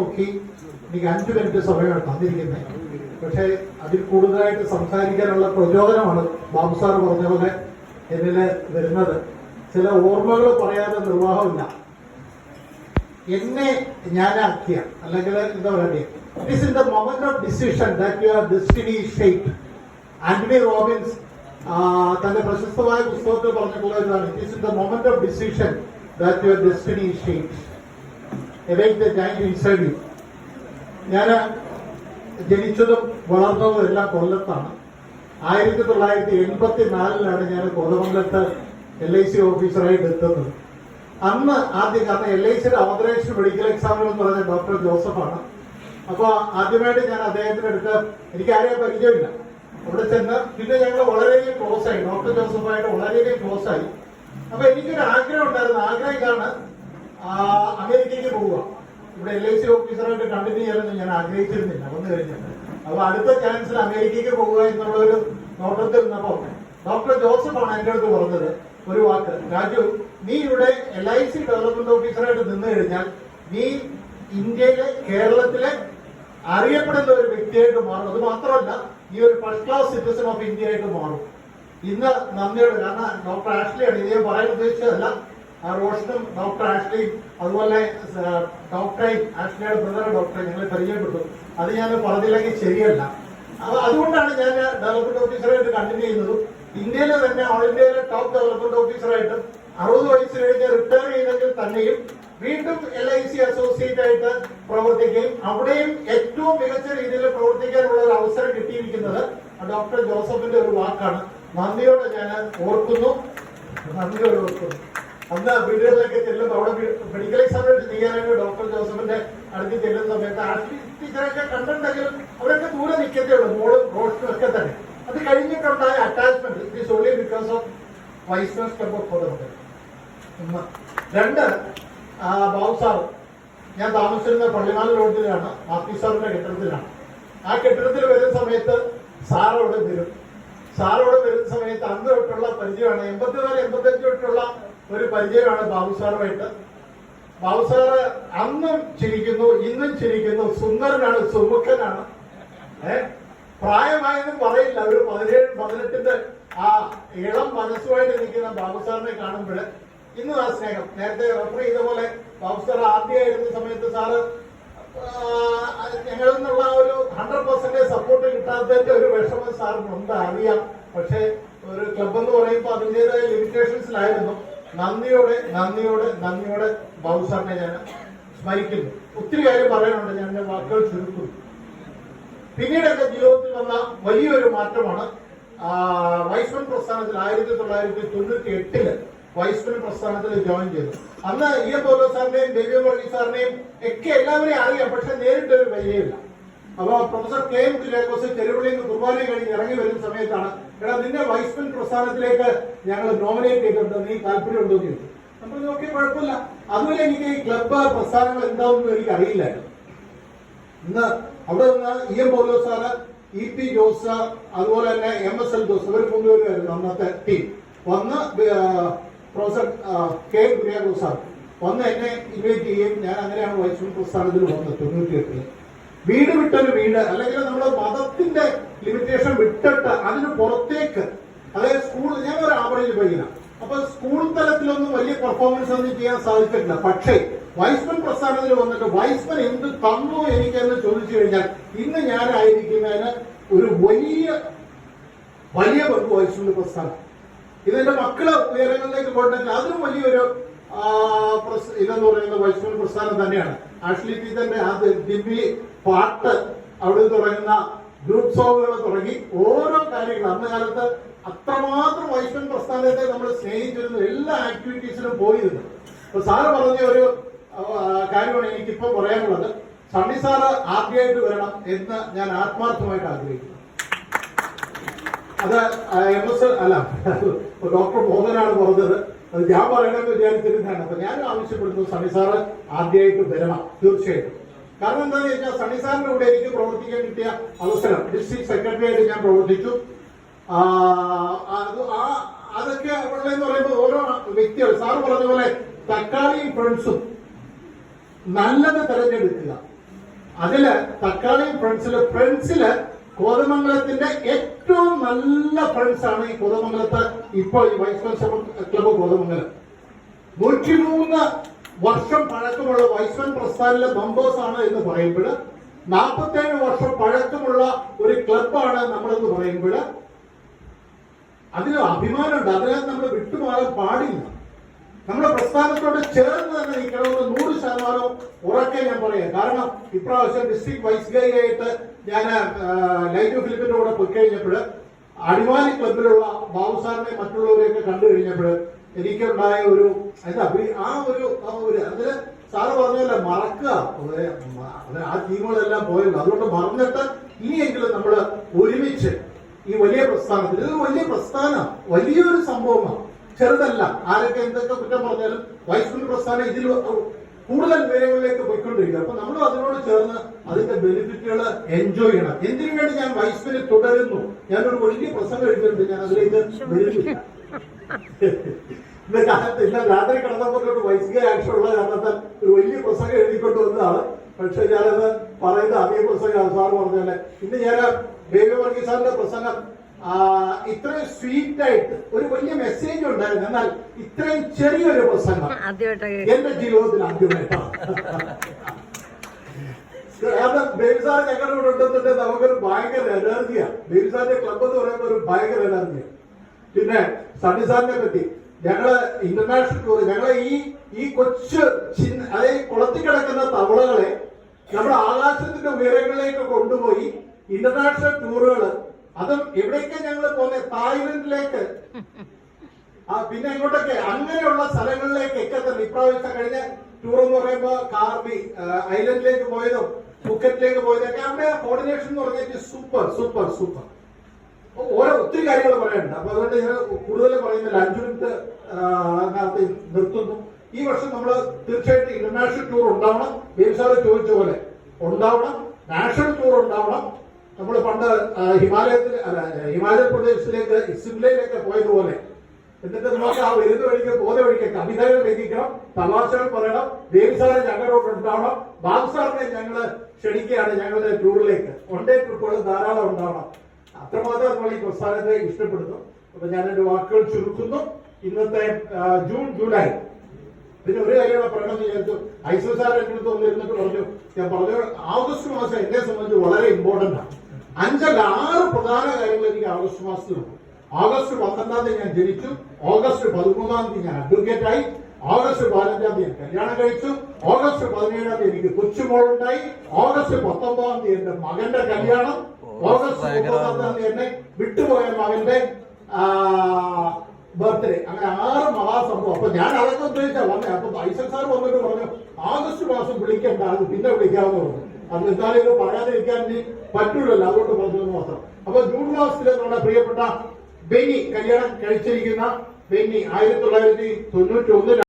നോക്കി എനിക്ക് 5 മിനിറ്റ് സമയമാണ് തന്നിരിക്കുന്നത്. പക്ഷേ അതിൽ കൂടുതലായിട്ട് സംസാരിക്കാനുള്ള പ്രചോദനമാണ് ബാബു സാർ പറഞ്ഞ പോലെ എന്നില് വരുന്നത്. ചില ഓർമ്മകൾ പറയാതെ നിർവാഹമില്ല. എന്നെ ഞാനാക്കിയ അല്ലെങ്കിൽ എന്താ പറയുക, it is in the moment of decision that your destiny is shaped. Anthony Robbins തന്റെ പ്രശസ്തമായ പുസ്തകത്തിൽ പറഞ്ഞിട്ടുള്ള ഇതാണ്, it is in the moment of decision that your destiny is shaped. Awake the giant inside you. ഞാൻ ജനിച്ചതും വളർന്നതും എല്ലാം കൊല്ലത്താണ്. 1984 ഞാൻ കോതമംഗലത്ത് LIC ഓഫീസറായിട്ട് എത്തുന്നത്. അന്ന് ആദ്യം, കാരണം LICയുടെ ഓതറൈസ്ഡ് മെഡിക്കൽ എക്സാമിനർ എന്ന് പറഞ്ഞ ഡോക്ടർ ജോസഫാണ്. അപ്പൊ ആദ്യമായിട്ട് ഞാൻ അദ്ദേഹത്തിന്റെ അടുത്ത്, എനിക്ക് ആരെയും പരിചയമില്ല, അവിടെ ചെന്ന് പിന്നെ ഞങ്ങൾ വളരെയധികം ക്ലോസ് ആയി, ഡോക്ടർ ജോസഫായിട്ട് വളരെയധികം ക്ലോസ് ആയി. അപ്പൊ എനിക്കൊരു ആഗ്രഹം ഉണ്ടായിരുന്നു. ആഗ്രഹം ഇതാണ്, അമേരിക്കയ്ക്ക് പോവുക. ഇവിടെ LIC ഓഫീസറായിട്ട് കണ്ടിന്യൂ ചെയ്യാനൊന്നും ഞാൻ ആഗ്രഹിച്ചിരുന്നില്ല വന്നു കഴിഞ്ഞിട്ട്. അപ്പൊ അടുത്ത ചാൻസിൽ അമേരിക്കയ്ക്ക് പോവുക എന്നുള്ള ഒരു നോട്ടത്തിൽ നിന്നപ്പോ ഡോക്ടർ ജോസഫാണ് എന്റെ അടുത്ത് പറഞ്ഞത് ഒരു വാക്ക്, രാജു, നീ ഇവിടെ LIC ഡെവലപ്മെന്റ് ഓഫീസറായിട്ട് നിന്ന് കഴിഞ്ഞാൽ നീ ഇന്ത്യയിലെ, കേരളത്തിലെ അറിയപ്പെടുന്ന ഒരു വ്യക്തിയായിട്ട് മാറും. അത് മാത്രമല്ല, നീ ഒരു first class citizen of India ആയിട്ട് മാറും. ഇന്ന് നന്ദിയോട്, കാരണം ഡോക്ടർ ആഷ്ലിയാണ് ഇത് ഞാൻ പറയാൻ ഉദ്ദേശിച്ചതല്ല, റോഷനും ഡോക്ടർ ആഷ്ലിയും അതുപോലെ ഡോക്ടറേയും ആഷ്ലിയുടെ ബ്രദർ ഡോക്ടറെ ഞങ്ങൾ പരിചയപ്പെട്ടു. അത് ഞാൻ പറഞ്ഞില്ലെങ്കിൽ ശരിയല്ല. അപ്പൊ അതുകൊണ്ടാണ് ഞാൻ ഡെവലപ്മെന്റ് ഓഫീസറായിട്ട് കണ്ടിന്യൂ ചെയ്യുന്നത്. ഇന്ത്യയിലെ തന്നെ ഓൾ ഇന്ത്യയിലെ ടോപ്പ് ഡെവലപ്മെന്റ് ഓഫീസറായിട്ട് 60 വയസ്സ് കഴിഞ്ഞ് റിട്ടയർ ചെയ്തെങ്കിൽ തന്നെയും വീണ്ടും LIC അസോസിയേറ്റ് ആയിട്ട് പ്രവർത്തിക്കുകയും അവിടെയും ഏറ്റവും മികച്ച രീതിയിൽ പ്രവർത്തിക്കാനുള്ള ഒരു അവസരം കിട്ടിയിരിക്കുന്നത് ഡോക്ടർ ജോസഫിന്റെ ഒരു വാക്കാണ്. നന്ദിയോടെ ഞാൻ ഓർക്കുന്നു. അന്ന് വീടുകളിലൊക്കെ ചെല്ലുമ്പോൾ അവിടെ മെഡിക്കൽ എക്സാമിനേഷൻ ചെയ്യാനായിട്ട് ഡോക്ടർ ജോസഫിന്റെ അടുത്ത് ചെല്ലുന്ന സമയത്ത് ആഷ്ലി ടീച്ചറൊക്കെ കണ്ടിട്ടുണ്ടെങ്കിലും അവരൊക്കെ ദൂരെ നിൽക്കത്തേ ഉള്ളൂ, മോളും റോഷനും ഒക്കെ തന്നെ. അത് കഴിഞ്ഞിട്ടുണ്ടായ attachment it is only because of wise club of photography. 2, Babu sir, ഞാൻ താമസിച്ചിരുന്ന പള്ളിമാല റോഡിലാണ്, മാത്യു സാറിന്റെ കെട്ടിടത്തിലാണ്. ആ കെട്ടിടത്തിൽ വരുന്ന സമയത്ത് സാറവിടെ വരും. സാറവിടെ വരുന്ന സമയത്ത് അന്ന് തൊട്ടുള്ള പരിചയമാണ്, 84-85 തൊട്ടുള്ള ഒരു പരിചയമാണ് ബാബു സാറുമായിട്ട്. ബാബു സാറ് അന്നും ചിരിക്കുന്നു, ഇന്നും ചിരിക്കുന്നു, സുന്ദരനാണ്, സുമുഖനാണ്. പ്രായമായെന്നും പറയില്ല. ഒരു 17-18 ആ ഇളം മനസ്സുമായിട്ട് നിൽക്കുന്ന ബാബു സാറിനെ കാണുമ്പോൾ ഇന്നും ആ സ്നേഹം. നേരത്തെ റെഫർ ചെയ്ത പോലെ ബാബു സാർ ആദ്യമായിരുന്ന സമയത്ത് സാറ് ഞങ്ങളിൽ നിന്നുള്ള ഒരു 100% സപ്പോർട്ട് കിട്ടാത്തതിന്റെ ഒരു വിഷമം സാറിനുണ്ട്, അറിയാം. പക്ഷെ ഒരു ക്ലബ് എന്ന് പറയുമ്പോൾ അതിൻ്റെതായ ലിമിറ്റേഷൻസിലായിരുന്നു. നന്ദിയോടെ നന്ദിയോടെ നന്ദിയോടെ ബാബു സാറിനെ ഞാൻ സ്മരിക്കുന്നു. ഒത്തിരി കാര്യം പറയാനുണ്ട്, ഞാൻ എന്റെ വാക്കുകൾ ചുരുക്കുന്നു. പിന്നീട് എന്റെ ജീവിതത്തിൽ വന്ന വലിയൊരു മാറ്റമാണ് വൈസ്മൻ പ്രസ്ഥാനത്തിൽ 1998 വൈസ്മൻ പ്രസ്ഥാനത്തിൽ ജോയിൻ ചെയ്തു. അന്ന് EM പൗലോസ് സാറിനെയും ബേബി വർഗീസ് സാറിനെയും ഒക്കെ എല്ലാവരെയും അറിയാം, പക്ഷെ നേരിട്ടൊരു പരിചയമില്ല. അപ്പൊ പ്രൊഫസർ KM കുര്യാക്കോസ് ചെറുപള്ളിയിൽ നിന്ന് കുർബാന കഴിഞ്ഞ് ഇറങ്ങി വരുന്ന സമയത്താണ്, എടാ നിന്നെ വൈസ്മൻ പ്രസ്ഥാനത്തിലേക്ക് ഞങ്ങൾ നോമിനേറ്റ് ചെയ്തിട്ടുണ്ട്, നീ താല്പര്യമുണ്ടോ എന്ന് ചോദിച്ചു. നമ്മൾ നോക്കിയ കുഴപ്പമില്ല. അതുവരെ എനിക്ക് ഈ ക്ലബ്ബ് പ്രസ്ഥാനങ്ങൾ എന്താണെന്നും എനിക്ക് അറിയില്ലായിരുന്നു. ഇന്ന് അവിടെ നിന്ന് EM പൗലോസ് സാറ്, EP ജോസ്, അതുപോലെ തന്നെ MSL ജോസ്, ഇവർ 3 പേരുമായിരുന്നു അന്നത്തെ ടീം. വന്ന് പ്രൊഫസർ KM കുര്യാക്കോസ് സാർ വന്ന് എന്നെ ഇൻവൈറ്റ് ചെയ്യുകയും ഞാൻ അങ്ങനെയാണ് വൈസ്മൻ പ്രസ്ഥാനത്തിൽ വന്നത് 98. വീട് വിട്ടൊരു വീട്, അല്ലെങ്കിൽ നമ്മുടെ മതത്തിന്റെ ലിമിറ്റേഷൻ വിട്ടിട്ട് അതിന് പുറത്തേക്ക്, അതായത് സ്കൂൾ, ഞാൻ ഒരു ആവറേജ് പയ്യന, അപ്പൊ സ്കൂൾ തലത്തിലൊന്നും വലിയ പെർഫോമൻസ് ഒന്നും ചെയ്യാൻ സാധിച്ചിട്ടില്ല. പക്ഷേ വൈസ്മൻ പ്രസ്ഥാനത്തിൽ വന്നിട്ട് വൈസ്മൻ എന്ത് തന്നു എനിക്കെന്ന് ചോദിച്ചു കഴിഞ്ഞാൽ ഇന്ന് ഞാനായിരിക്കുന്നതിന് ഒരു വലിയ വലിയ പങ്ക് വൈസ്മൻ പ്രസ്ഥാനം. ഇതെന്റെ മക്കള് ഉയരങ്ങളിലേക്ക് പോയിട്ടുണ്ടെങ്കിൽ അതിനും വലിയൊരു ഇതെന്ന് പറയുന്നത് വൈസ്മൻ പ്രസ്ഥാനം തന്നെയാണ്. ആഷ്ലി ടീച്ചറിന്റെ ആ ദിവ്യ പാട്ട്, അവിടെ തുടങ്ങുന്ന ഗ്രൂപ്പ് സോങ്ങുകൾ തുടങ്ങി ഓരോ കാര്യങ്ങളും അന്ന് കാലത്ത് അത്രമാത്രം വൈസ്മൻ പ്രസ്ഥാനത്തെ നമ്മൾ സ്നേഹിച്ചിരുന്നു. എല്ലാ ആക്ടിവിറ്റീസിലും പോയിരുന്നു. അപ്പൊ സാറ് പറഞ്ഞ ഒരു കാര്യമാണ് എനിക്കിപ്പോ പറയാനുള്ളത്. സണ്ണി സാറ് ആദ്യമായിട്ട് വരണം എന്ന് ഞാൻ ആത്മാർത്ഥമായിട്ട് ആഗ്രഹിക്കുന്നു. അത് MSL അല്ല, ഡോക്ടർ മോഹനാണ് പറഞ്ഞത്. അത് ഞാൻ പറയണമെന്ന് വിചാരിച്ചിരുന്നതാണ്. അപ്പൊ ഞാൻ ആവശ്യപ്പെടുന്നു സണ്ണി സാറ് ആദ്യമായിട്ട് വരണം, തീർച്ചയായിട്ടും. കാരണം എന്താണെന്ന് വെച്ചാൽ സണ്ണി സാറിന്റെ കൂടെ എനിക്ക് പ്രവർത്തിക്കാൻ കിട്ടിയ അവസരം, ഡിസ്ട്രിക്ട് സെക്രട്ടറി ആയിട്ട് ഞാൻ പ്രവർത്തിച്ചു. അതൊക്കെ ഉള്ളതെന്ന് പറയുമ്പോൾ ഓരോ വ്യക്തികൾ, സാറ് പറഞ്ഞ പോലെ തക്കാളിയും ഫ്രണ്ട്സും നല്ലത് തിരഞ്ഞെടുക്കുക. അതില് തക്കാളിയും ഫ്രണ്ട്സില് കോതമംഗലത്തിന്റെ ഏറ്റവും നല്ല ഫ്രണ്ട്സ് ആണ് ഈ കോതമംഗലത്ത് ഇപ്പോൾ ഈ വൈസ് പ്രിൻസിപ്പൽ ക്ലബ്ബ് കോതമംഗലം. 103 വർഷം പഴക്കമുള്ള വൈസ്വൻ പ്രസ്ഥാനിലെ മെമ്പേഴ്സ് ആണ് എന്ന് പറയുമ്പോൾ, 47 വർഷം പഴക്കമുള്ള ഒരു ക്ലബ്ബാണ് നമ്മളെന്ന് പറയുമ്പോൾ അതിന് അഭിമാനമുണ്ട്. അതിനകത്ത് നമ്മൾ വിട്ടുമാറാൻ പാടില്ല. നമ്മുടെ പ്രസ്ഥാനത്തോട് ചേർന്ന് തന്നെ നിൽക്കണമെന്ന് 100% ഉറക്കെ ഞാൻ പറയാം. കാരണം ഇപ്രാവശ്യം ഡിസ്ട്രിക്ട് വൈസ് ഗൈഡായിട്ട് ഞാൻ ലൈറ്റ് ഫിലിപ്പിന്റെ കൂടെ പോയി കഴിഞ്ഞപ്പോൾ അടിമാലി ക്ലബിലുള്ള ബാബു സാറിനെ മറ്റുള്ളവരെയൊക്കെ കണ്ടു കഴിഞ്ഞപ്പോൾ എനിക്കുണ്ടായ ഒരു അതില് സാറ് പറഞ്ഞല്ല, മറക്കുക, ആ ടീമുകളെല്ലാം പോയല്ലോ. അതുകൊണ്ട് മറന്നിട്ട് ഇനിയെങ്കിലും നമ്മൾ ഒരുമിച്ച് ഈ വലിയ പ്രസ്ഥാനത്തിൽ, ഇതൊരു വലിയ പ്രസ്ഥാനം, വലിയൊരു സംഭവമാണ്, ചെറുതല്ല. ആരൊക്കെ എന്തൊക്കെ കുറ്റം പറഞ്ഞാലും വൈസ് പ്രസ്ഥാനം ഇതിൽ കൂടുതൽ ഉയരങ്ങളിലേക്ക് പോയിക്കൊണ്ടിരിക്കുക. അപ്പൊ നമ്മൾ അതിനോട് ചേർന്ന് അതിന്റെ ബെനിഫിറ്റുകൾ എൻജോയ് ചെയ്യണം. എന്തിനു വേണ്ടി ഞാൻ വൈസ്പിന് തുടരുന്നു? ഞാനൊരു വലിയ പ്രസംഗം എഴുതിയിട്ടുണ്ട്, ഞാൻ അതിലേക്ക് വരുന്നില്ല. ഇന്ന് കാലത്ത് ഇല്ല, രാത്രി കിടന്നപ്പോൾ വൈസ്ക ആക്ഷൻ ഉള്ള കാരണത്താൽ ഒരു വലിയ പ്രസംഗം എഴുതിക്കൊണ്ട് വന്നതാണ്. പക്ഷെ ഞാനത് പറയുന്ന അതേ പ്രസംഗമാണ് സാറ് പറഞ്ഞല്ലേ. ഇന്ന് ഞാൻ ബേബി വർഗീസ് സാറിന്റെ പ്രസംഗം ഇത്രയും സ്വീറ്റ് ആയിട്ട് ഒരു വലിയ മെസ്സേജ് ഉണ്ടായിരുന്നു, എന്നാൽ ഇത്രയും ചെറിയൊരു പ്രസംഗം എന്റെ ജീവിതത്തിൽ ആദ്യമായിട്ടാണ്. കാരണം ബേബി സാർ ഞങ്ങളുടെ കൂടെ ഉണ്ടെന്നുണ്ടെങ്കിൽ നമുക്കൊരു ഭയങ്കര എനർജിയാണ്. ബേബി സാറിന്റെ ക്ലബ് എന്ന് പറയുമ്പോൾ ഒരു ഭയങ്കര എനർജിയാണ്. പിന്നെ സണ്ണി സാറിനെ പറ്റി ഞങ്ങള് ഇന്റർനാഷണൽ ടൂർ, ഞങ്ങളെ ഈ കൊച്ചു അതായത് കുളത്തിൽ കിടക്കുന്ന തവളകളെ നമ്മുടെ ആകാശത്തിന്റെ ഉയരങ്ങളിലേക്ക് കൊണ്ടുപോയി ഇന്റർനാഷണൽ ടൂറുകള്, അതും എവിടേക്ക് ഞങ്ങൾ പോകുന്നത്, തായ്ലൻഡിലേക്ക്, പിന്നെ ഇങ്ങോട്ടൊക്കെ അങ്ങനെയുള്ള സ്ഥലങ്ങളിലേക്കൊക്കെ തന്നെ. ഇപ്രാവശ്യം കഴിഞ്ഞ ടൂർ എന്ന് പറയുമ്പോൾ കാർബി ഐലൻഡിലേക്ക് പോയതും ഫുക്കറ്റിലേക്ക് പോയതൊക്കെ അവിടെ കോർഡിനേഷൻ എന്ന് പറഞ്ഞിട്ട് സൂപ്പർ സൂപ്പർ സൂപ്പർ. ഒത്തിരി കാര്യങ്ങൾ പറയാനുണ്ട്. അപ്പൊ അതുകൊണ്ട് ഞാൻ കൂടുതൽ പറയുന്നില്ല, 5 മിനിറ്റ് അതിനകത്ത് നിർത്തുന്നു. ഈ വർഷം നമ്മൾ തീർച്ചയായിട്ടും ഇന്റർനാഷണൽ ടൂർ ഉണ്ടാവണം. ബേബിസാറ് ചോദിച്ച പോലെ ഉണ്ടാവണം, നാഷണൽ ടൂർ ഉണ്ടാവണം. നമ്മൾ പണ്ട് ഹിമാചൽ പ്രദേശിലേക്ക് സിംലയിലേക്ക് പോയതുപോലെ. എന്നിട്ട് നമുക്ക് ആ വരുന്ന വഴിക്ക് പോകുന്ന വഴിക്കൊക്കെ അഭിനയം ലഭിക്കണം, തമാശകൾ പറയണം. ബേബിസാറ് ഞങ്ങളോട് ഉണ്ടാവണം. ബാബു സാറിനെ ഞങ്ങള് ക്ഷണിക്കുകയാണ് ഞങ്ങളുടെ ടൂറിലേക്ക്. 1 ഡേ ട്രിപ്പുകൾ ധാരാളം ഉണ്ടാവണം. അത്രമാത്രം നമ്മൾ ഈ പ്രസ്ഥാനത്തെ ഇഷ്ടപ്പെടുന്നു. അപ്പൊ ഞാൻ എന്റെ വാക്കുകൾ ചുരുക്കുന്നു. ഇന്നത്തെ ജൂൺ ജൂലൈ പിന്നെ ഒരു കാര്യം പറയണമെന്ന് വിചാരിച്ചു. ഐസു സാർ എന്റെ അടുത്ത് വന്നിരുന്നിട്ട് പറഞ്ഞു, ഞാൻ പറഞ്ഞു ഓഗസ്റ്റ് മാസം എന്നെ സംബന്ധിച്ച് വളരെ ഇമ്പോർട്ടന്റ് ആണ്. 5 അല്ല 6 പ്രധാന കാര്യങ്ങൾ എനിക്ക് ഓഗസ്റ്റ് മാസത്തിലുണ്ട്. ഓഗസ്റ്റ് 12-ാം തീയതി ഞാൻ ജനിച്ചു. ഓഗസ്റ്റ് 13-ാം തീയതി ഞാൻ അഡ്വക്കേറ്റ് ആയി. ഓഗസ്റ്റ് 15-ാം തീയതി കല്യാണം കഴിച്ചു. ഓഗസ്റ്റ് 17-ാം തീയതി എനിക്ക് കൊച്ചുമോളുണ്ടായി. ഓഗസ്റ്റ് 19-ാം തീയതി എന്റെ മകന്റെ കല്യാണം. ഓഗസ്റ്റ് 30-ാം തീയതി എന്നെ വിട്ടുപോയ മകന്റെ ബർത്ത്ഡേ. അങ്ങനെ 6 മഹാസംഭവം. അപ്പൊ ഞാൻ അതൊക്കെ ഉദ്ദേശിച്ചാ വന്നേ. അപ്പൊ ഐസക് സാർ വന്നിട്ട് പറഞ്ഞു ഓഗസ്റ്റ് മാസം വിളിക്കണ്ട, അത് പിന്നെ വിളിക്കാമെന്ന് പറഞ്ഞു. അത് എന്തായാലും ഇത് പറയാതിരിക്കാൻ പറ്റൂലല്ലോ, അതുകൊണ്ട് പറഞ്ഞു മാത്രം. അപ്പൊ ജൂൺ മാസത്തില് നമ്മുടെ പ്രിയപ്പെട്ട ബെന്നി കല്യാണം കഴിച്ചിരിക്കുന്ന ബെന്നി 1991